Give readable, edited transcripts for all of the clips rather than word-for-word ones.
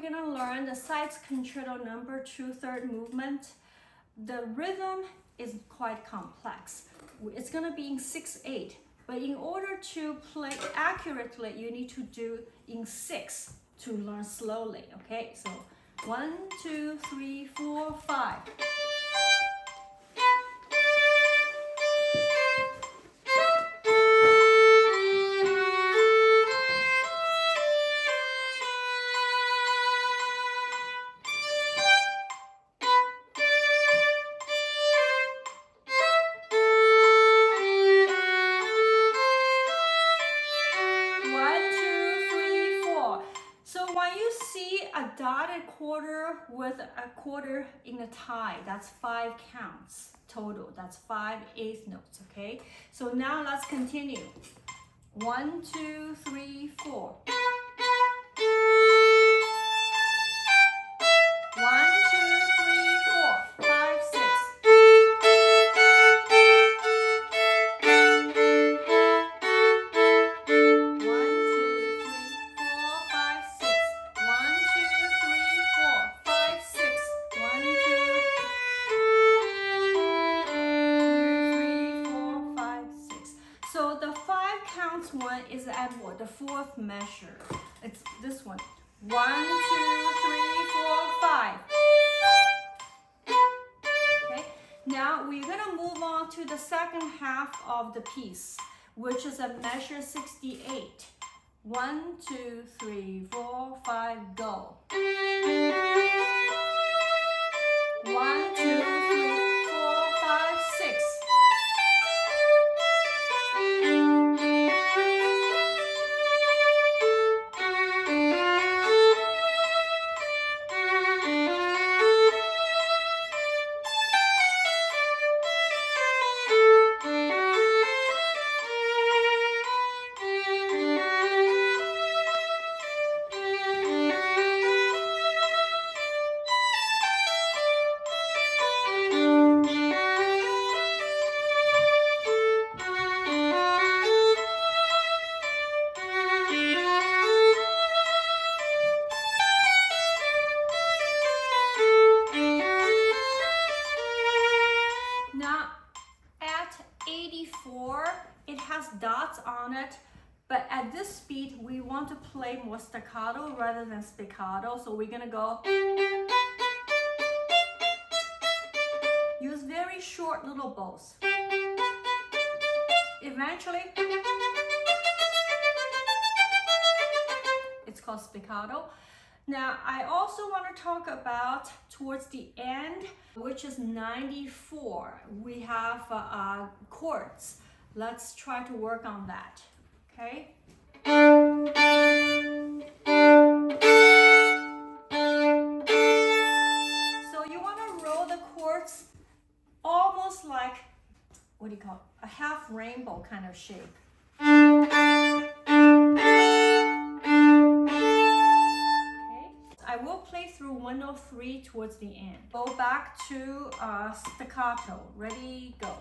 we're gonna learn the Seitz Concerto No. 2 third movement. The rhythm is quite complex. It's gonna be in 6/8, but in order to play accurately, you need to do in 6 to learn slowly, okay? So 1, 2, 3, 4, 5. A dotted quarter with a quarter in a tie, that's 5 counts total. That's 5 eighth notes, okay? So now let's continue. 1, 2, 3, 4. 1, 2, 3, 4, 5, 6. 1 is at what? The 4th measure. It's this one. 1, 2, 3, 4, 5. Okay. Now we're gonna move on to the second half of the piece, which is a measure 68. 1, 2, 3, 4, 5, go. 1, 2, 3, 4, 5, 6. It has dots on it, but at this speed we want to play more staccato rather than spiccato, so we're gonna go use very short little bows. Eventually it's called spiccato. Now I also want to talk about towards the end, which is 94. We have chords. Let's try to work on that, okay? So you want to roll the chords almost like, what do you call it? A half rainbow kind of shape. Okay. I will play through 103 towards the end. Go back to staccato. Ready, go.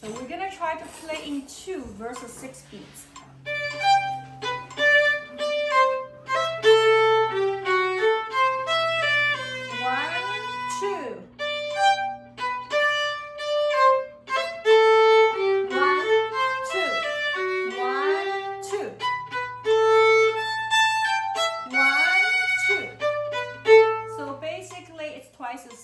So we're gonna try to play in 2 versus 6 beats. 1, 2. 1, 2. 1, 2. 1, 2. So basically it's twice as